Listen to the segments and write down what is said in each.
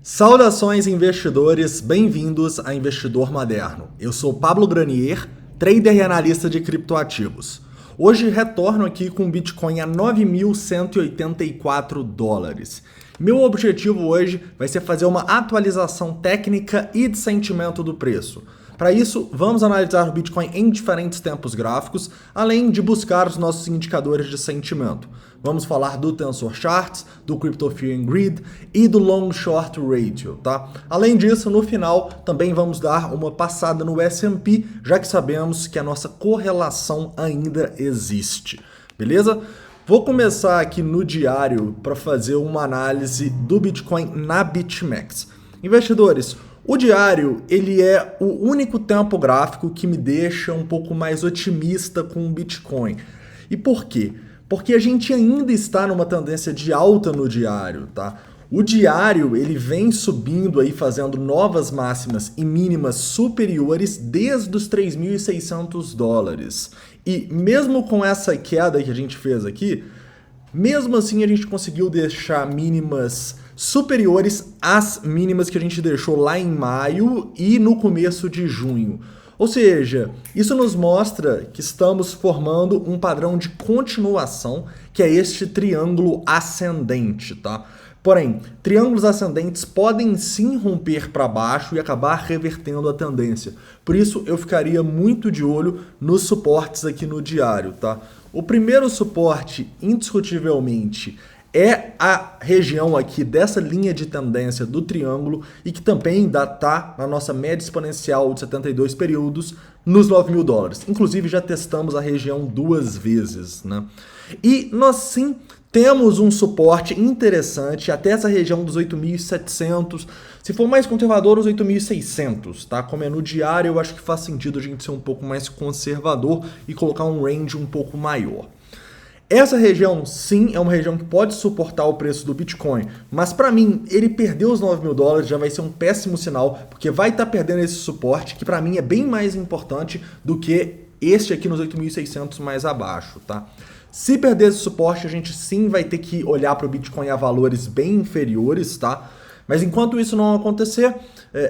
Saudações investidores, bem-vindos a Investidor Moderno. Eu sou Pablo Granier, trader e analista de criptoativos. Hoje retorno aqui com o Bitcoin a 9.184 dólares. Meu objetivo hoje vai ser fazer uma atualização técnica e de sentimento do preço. Para isso, vamos analisar o Bitcoin em diferentes tempos gráficos, além de buscar os nossos indicadores de sentimento. Vamos falar do Tensor Charts, do Crypto Fear and Greed e do Long Short Ratio, tá? Além disso, no final, também vamos dar uma passada no S&P, já que sabemos que a nossa correlação ainda existe, beleza? Vou começar aqui no diário para fazer uma análise do Bitcoin na BitMEX. Investidores, o diário, ele é o único tempo gráfico que me deixa um pouco mais otimista com o Bitcoin. E por quê? Porque a gente ainda está numa tendência de alta no diário, tá? O diário, ele vem subindo aí, fazendo novas máximas e mínimas superiores desde os 3.600 dólares. E mesmo com essa queda que a gente fez aqui, mesmo assim a gente conseguiu deixar mínimas superiores às mínimas que a gente deixou lá em maio e no começo de junho. Ou seja, isso nos mostra que estamos formando um padrão de continuação, que é este triângulo ascendente, tá? Porém, triângulos ascendentes podem sim romper para baixo e acabar revertendo a tendência. Por isso, eu ficaria muito de olho nos suportes aqui no diário, tá? O primeiro suporte, indiscutivelmente, é a região aqui dessa linha de tendência do triângulo e que também está na nossa média exponencial de 72 períodos nos 9.000 dólares. Inclusive já testamos a região 2 vezes, né? E nós sim temos um suporte interessante até essa região dos 8.700, se for mais conservador, os 8.600, tá? Como é no diário, eu acho que faz sentido a gente ser um pouco mais conservador e colocar um range um pouco maior. Essa região, sim, é uma região que pode suportar o preço do Bitcoin, mas para mim, ele perder os 9.000 dólares já vai ser um péssimo sinal, porque vai estar perdendo esse suporte, que para mim é bem mais importante do que este aqui nos 8.600 mais abaixo, tá? Se perder esse suporte, a gente sim vai ter que olhar para o Bitcoin a valores bem inferiores, tá? Mas enquanto isso não acontecer,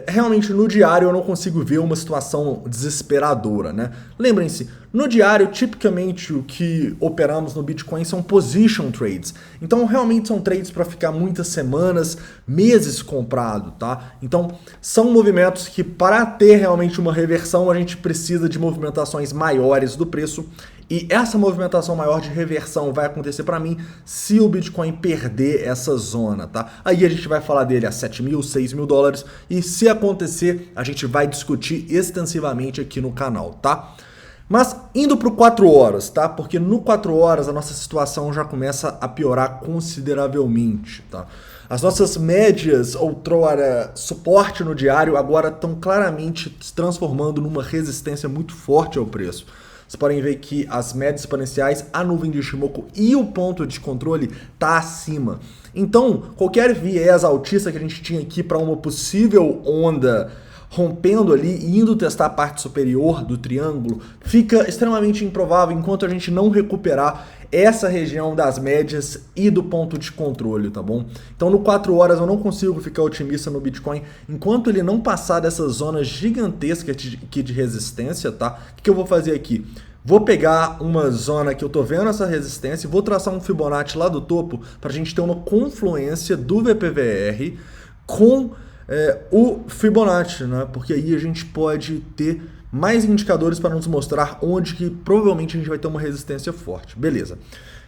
realmente no diário eu não consigo ver uma situação desesperadora, né? Lembrem-se, no diário, tipicamente o que operamos no Bitcoin são position trades. Então realmente são trades para ficar muitas semanas, meses comprado, tá? Então são movimentos que para ter realmente uma reversão a gente precisa de movimentações maiores do preço. E essa movimentação maior de reversão vai acontecer para mim se o Bitcoin perder essa zona, tá? Aí a gente vai falar dele a 7.000, 6.000 dólares e se acontecer, a gente vai discutir extensivamente aqui no canal, tá? Mas indo para o 4 horas, tá? Porque no 4 horas a nossa situação já começa a piorar consideravelmente, tá? As nossas médias, outrora suporte no diário, agora estão claramente se transformando numa resistência muito forte ao preço. Vocês podem ver que as médias exponenciais, a nuvem de Ishimoku e o ponto de controle está acima. Então, qualquer viés altista que a gente tinha aqui para uma possível onda rompendo ali e indo testar a parte superior do triângulo, fica extremamente improvável enquanto a gente não recuperar essa região das médias e do ponto de controle, tá bom? Então no 4 horas eu não consigo ficar otimista no Bitcoin enquanto ele não passar dessa zona gigantesca aqui de resistência, tá? O que eu vou fazer aqui? Vou pegar uma zona que eu tô vendo essa resistência e vou traçar um Fibonacci lá do topo para a gente ter uma confluência do VPVR com o Fibonacci, né? Porque aí a gente pode ter mais indicadores para nos mostrar onde que provavelmente a gente vai ter uma resistência forte. Beleza.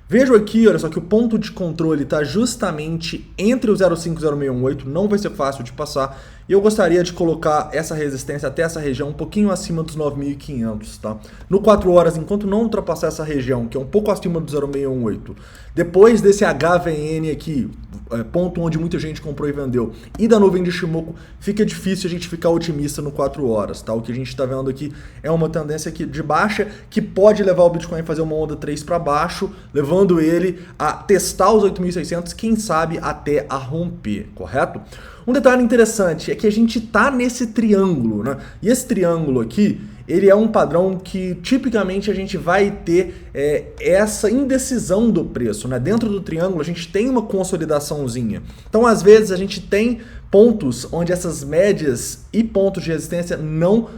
Vejo aqui, olha só, que o ponto de controle está justamente entre o 0,5 e o 0,618, não vai ser fácil de passar. E eu gostaria de colocar essa resistência até essa região um pouquinho acima dos 9.500, tá? No 4 horas, enquanto não ultrapassar essa região, que é um pouco acima do 0,618, depois desse HVN aqui, ponto onde muita gente comprou e vendeu, e da nuvem de Ishimoku, fica difícil a gente ficar otimista no 4 horas, tá? O que a gente está vendo aqui é uma tendência aqui de baixa que pode levar o Bitcoin a fazer uma onda 3 para baixo, levando levando ele a testar os 8.600, quem sabe até a romper, correto? Um detalhe interessante é que a gente tá nesse triângulo, né? E esse triângulo aqui, ele é um padrão que tipicamente a gente vai ter essa indecisão do preço, né? Dentro do triângulo a gente tem uma consolidaçãozinha. Então às vezes a gente tem pontos onde essas médias e pontos de resistência não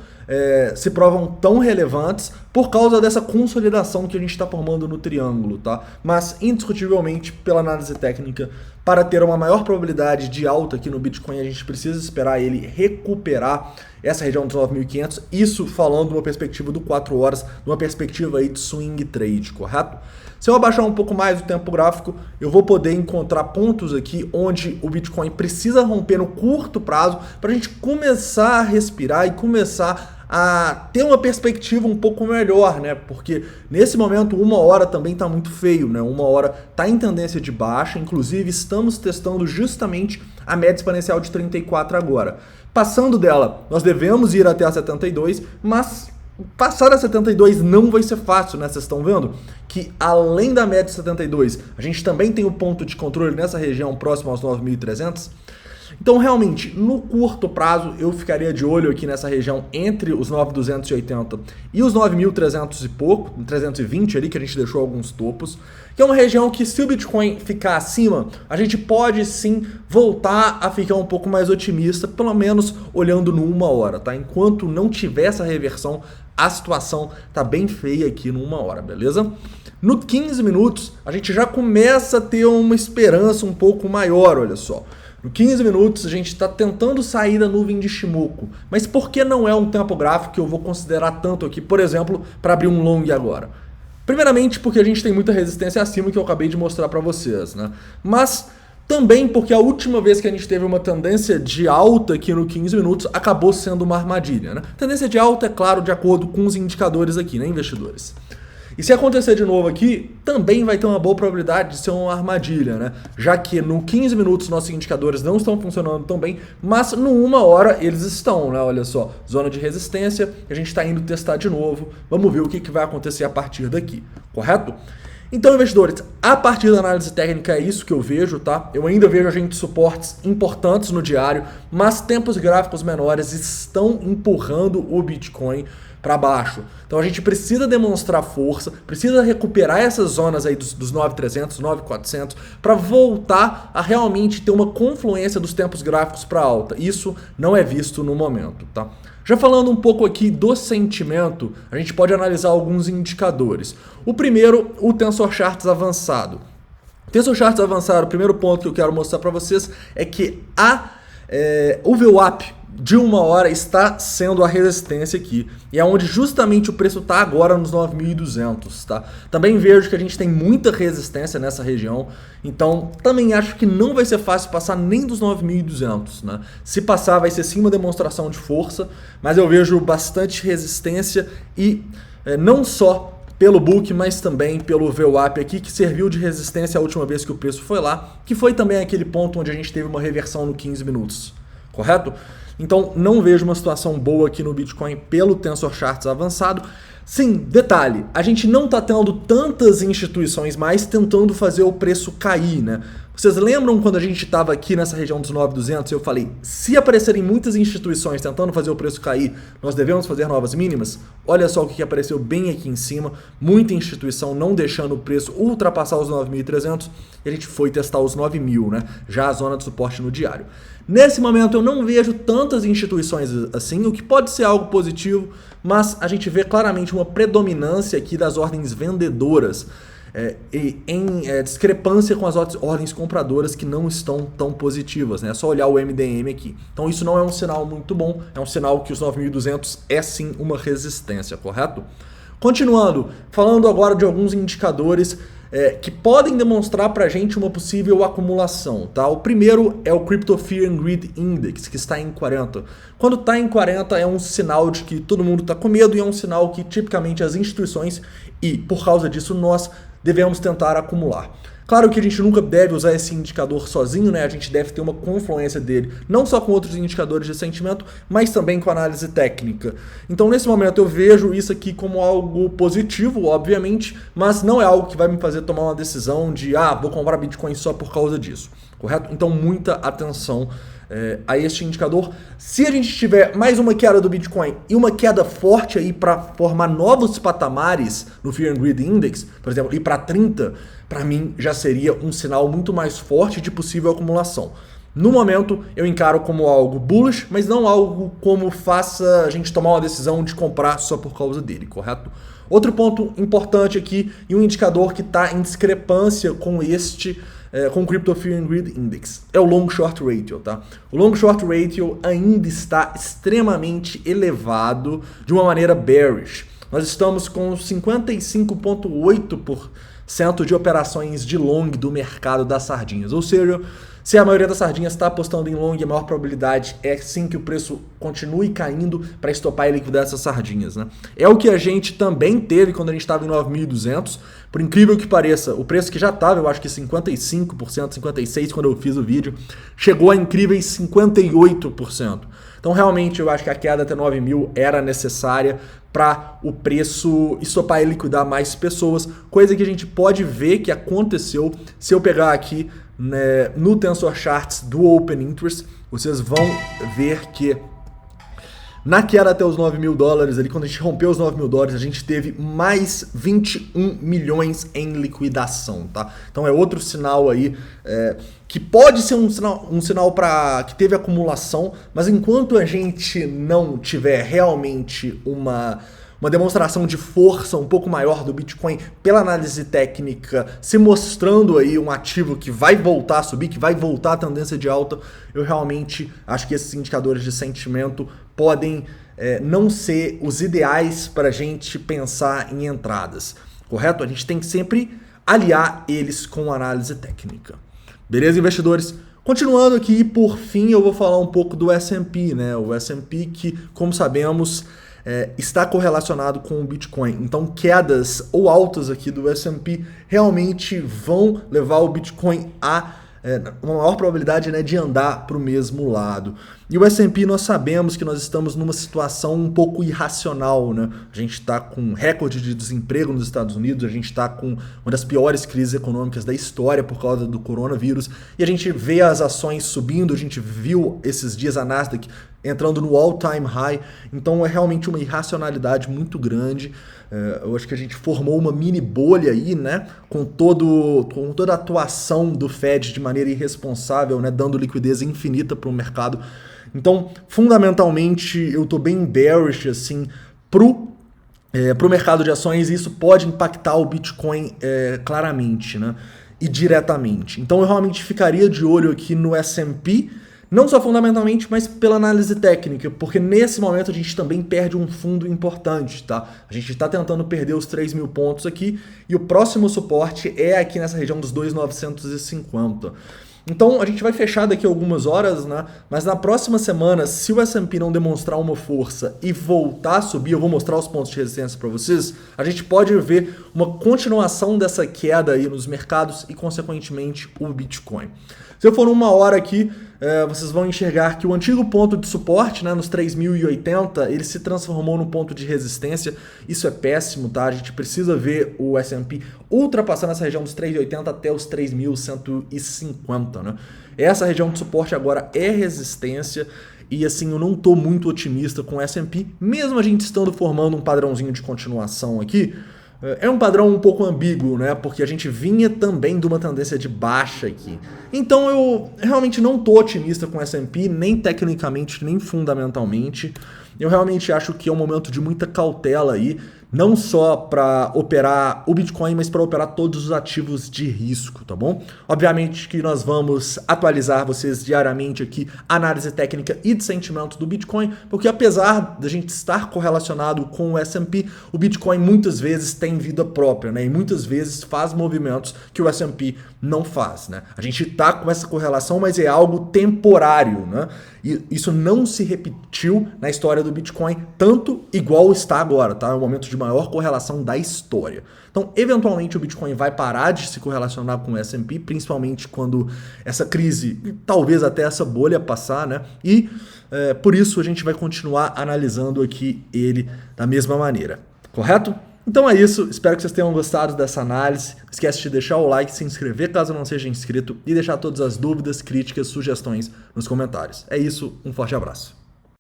se provam tão relevantes por causa dessa consolidação que a gente está formando no triângulo, tá? Mas indiscutivelmente pela análise técnica, para ter uma maior probabilidade de alta aqui no Bitcoin, a gente precisa esperar ele recuperar essa região dos 9.500, isso falando numa perspectiva do 4 horas, numa perspectiva aí de swing trade, correto? Se eu abaixar um pouco mais o tempo gráfico, eu vou poder encontrar pontos aqui onde o Bitcoin precisa romper no curto prazo para a gente começar a respirar e começar a ter uma perspectiva um pouco melhor, né? Porque nesse momento 1 hora também está muito feio, né? 1 hora está em tendência de baixa, inclusive estamos testando justamente a média exponencial de 34 agora. Passando dela, nós devemos ir até a 72, mas passar a 72 não vai ser fácil, né? Vocês estão vendo que além da média de 72, a gente também tem o ponto de controle nessa região próximo aos 9.300. Então, realmente, no curto prazo, eu ficaria de olho aqui nessa região entre os 9.280 e os 9.300 e pouco, 320 ali, que a gente deixou alguns topos, que é uma região que, se o Bitcoin ficar acima, a gente pode sim voltar a ficar um pouco mais otimista, pelo menos olhando no 1 hora, tá? Enquanto não tiver essa reversão, a situação tá bem feia aqui no 1 hora, beleza? No 15 minutos, a gente já começa a ter uma esperança um pouco maior, olha só. No 15 minutos, a gente está tentando sair da nuvem de Shimoku. Mas por que não é um tempo gráfico que eu vou considerar tanto aqui, por exemplo, para abrir um long agora? Primeiramente, porque a gente tem muita resistência acima que eu acabei de mostrar para vocês, né? Mas também porque a última vez que a gente teve uma tendência de alta aqui no 15 minutos acabou sendo uma armadilha, né? Tendência de alta, é claro, de acordo com os indicadores aqui, né, investidores? E se acontecer de novo aqui, também vai ter uma boa probabilidade de ser uma armadilha, né? Já que no 15 minutos nossos indicadores não estão funcionando tão bem, mas no 1 hora eles estão, né? Olha só, zona de resistência, a gente está indo testar de novo, vamos ver o que vai acontecer a partir daqui, correto? Então, investidores, a partir da análise técnica é isso que eu vejo, tá? Eu ainda vejo agentes suportes importantes no diário, mas tempos gráficos menores estão empurrando o Bitcoin para baixo. Então a gente precisa demonstrar força, precisa recuperar essas zonas aí dos 9.300, 9.400 para voltar a realmente ter uma confluência dos tempos gráficos para alta. Isso não é visto no momento, tá? Já falando um pouco aqui do sentimento, a gente pode analisar alguns indicadores. O primeiro, o Tensor Charts avançado. O Tensor Charts avançado, o primeiro ponto que eu quero mostrar para vocês é que o VWAP de 1 hora está sendo a resistência aqui, e é onde justamente o preço está agora nos 9.200, tá? Também vejo que a gente tem muita resistência nessa região, então também acho que não vai ser fácil passar nem dos 9.200, né? Se passar vai ser sim uma demonstração de força, mas eu vejo bastante resistência e não só pelo book, mas também pelo VWAP aqui, que serviu de resistência a última vez que o preço foi lá, que foi também aquele ponto onde a gente teve uma reversão no 15 minutos, correto? Então não vejo uma situação boa aqui no Bitcoin pelo Tensor Charts avançado. Sim, detalhe, a gente não está tendo tantas instituições mais tentando fazer o preço cair, né? Vocês lembram quando a gente estava aqui nessa região dos 9.200 e eu falei, se aparecerem muitas instituições tentando fazer o preço cair, nós devemos fazer novas mínimas? Olha só o que apareceu bem aqui em cima, muita instituição não deixando o preço ultrapassar os 9.300 e a gente foi testar os 9.000, né? Já a zona de suporte no diário. Nesse momento eu não vejo tantas instituições assim, o que pode ser algo positivo, mas a gente vê claramente uma predominância aqui das ordens vendedoras em discrepância com as ordens compradoras que não estão tão positivas, né? É só olhar o MDM aqui. Então isso não é um sinal muito bom, é um sinal que os 9.200 é sim uma resistência, correto? Continuando, falando agora de alguns indicadores que podem demonstrar para a gente uma possível acumulação, tá? O primeiro é o Crypto Fear and Greed Index, que está em 40. Quando está em 40 é um sinal de que todo mundo está com medo e é um sinal que tipicamente as instituições, e por causa disso nós devemos tentar acumular. Claro que a gente nunca deve usar esse indicador sozinho, né? A gente deve ter uma confluência dele, não só com outros indicadores de sentimento, mas também com análise técnica. Então, nesse momento, eu vejo isso aqui como algo positivo, obviamente, mas não é algo que vai me fazer tomar uma decisão de, vou comprar Bitcoin só por causa disso, correto? Então, muita atenção a este indicador. Se a gente tiver mais uma queda do Bitcoin e uma queda forte aí para formar novos patamares no Fear and Greed Index, por exemplo, ir para 30, para mim já seria um sinal muito mais forte de possível acumulação. No momento, eu encaro como algo bullish, mas não algo como faça a gente tomar uma decisão de comprar só por causa dele, correto? Outro ponto importante aqui e um indicador que está em discrepância com com o Crypto Fear and Greed Index é o Long Short Ratio, tá? O Long Short Ratio ainda está extremamente elevado de uma maneira bearish. Nós estamos com 55,8% de operações de long do mercado das sardinhas, ou seja, se a maioria das sardinhas está apostando em long, a maior probabilidade é sim que o preço continue caindo para estopar e liquidar essas sardinhas, né? É o que a gente também teve quando a gente estava em 9.200. Por incrível que pareça, o preço que já estava, eu acho que 55%, 56% quando eu fiz o vídeo, chegou a incríveis 58%. Então realmente eu acho que a queda até 9.000 era necessária para o preço estopar e liquidar mais pessoas, coisa que a gente pode ver que aconteceu se eu pegar aqui, né, no Tensor Charts do Open Interest, vocês vão ver que na queda até os $9.000, ali, quando a gente rompeu os $9.000, a gente teve mais 21 milhões em liquidação, tá? Então é outro sinal aí que pode ser um sinal para que teve acumulação, mas enquanto a gente não tiver realmente uma demonstração de força um pouco maior do Bitcoin pela análise técnica, se mostrando aí um ativo que vai voltar a subir, que vai voltar a tendência de alta, eu realmente acho que esses indicadores de sentimento podem não ser os ideais para a gente pensar em entradas, correto? A gente tem que sempre aliar eles com análise técnica. Beleza, investidores? Continuando aqui, por fim, eu vou falar um pouco do S&P, né? O S&P que, como sabemos, está correlacionado com o Bitcoin. Então, quedas ou altas aqui do S&P realmente vão levar o Bitcoin a uma maior probabilidade, né, de andar para o mesmo lado. E o S&P, nós sabemos que nós estamos numa situação um pouco irracional, né? A gente está com recorde de desemprego nos Estados Unidos, a gente está com uma das piores crises econômicas da história por causa do coronavírus, e a gente vê as ações subindo, a gente viu esses dias a Nasdaq entrando no all-time high, então é realmente uma irracionalidade muito grande. Eu acho que a gente formou uma mini bolha aí, né, com toda a atuação do Fed de maneira irresponsável, né, dando liquidez infinita para o mercado. Então, fundamentalmente, eu estou bem bearish assim, pro mercado de ações, e isso pode impactar o Bitcoin claramente, né, e diretamente. Então eu realmente ficaria de olho aqui no S&P, não só fundamentalmente, mas pela análise técnica, porque nesse momento a gente também perde um fundo importante, tá? A gente está tentando perder os 3.000 pontos aqui, e o próximo suporte é aqui nessa região dos 2.950. Então a gente vai fechar daqui a algumas horas, né? Mas na próxima semana, se o S&P não demonstrar uma força e voltar a subir, eu vou mostrar os pontos de resistência para vocês, a gente pode ver uma continuação dessa queda aí nos mercados e, consequentemente, o Bitcoin. Se eu for numa hora aqui, vocês vão enxergar que o antigo ponto de suporte, né, nos 3.080, ele se transformou num ponto de resistência. Isso é péssimo, tá? A gente precisa ver o S&P ultrapassando essa região dos 3.080 até os 3.150, né? Essa região de suporte agora é resistência. E assim, eu não estou muito otimista com o S&P, mesmo a gente estando formando um padrãozinho de continuação aqui. É um padrão um pouco ambíguo, né? Porque a gente vinha também de uma tendência de baixa aqui. Então eu realmente não estou otimista com o S&P, nem tecnicamente, nem fundamentalmente. Eu realmente acho que é um momento de muita cautela aí, não só para operar o Bitcoin, mas para operar todos os ativos de risco, tá bom? Obviamente que nós vamos atualizar vocês diariamente aqui a análise técnica e de sentimento do Bitcoin, porque apesar da gente estar correlacionado com o S&P, o Bitcoin muitas vezes tem vida própria, né? E muitas vezes faz movimentos que o S&P não faz, né? A gente tá com essa correlação, mas é algo temporário, né? E isso não se repetiu na história do Bitcoin tanto igual está agora, tá? É um momento de maior correlação da história. Então, eventualmente, o Bitcoin vai parar de se correlacionar com o S&P, principalmente quando essa crise, e talvez até essa bolha passar, né? E por isso a gente vai continuar analisando aqui ele da mesma maneira, correto? Então é isso, espero que vocês tenham gostado dessa análise. Não esquece de deixar o like, se inscrever caso não seja inscrito e deixar todas as dúvidas, críticas, sugestões nos comentários. É isso, um forte abraço.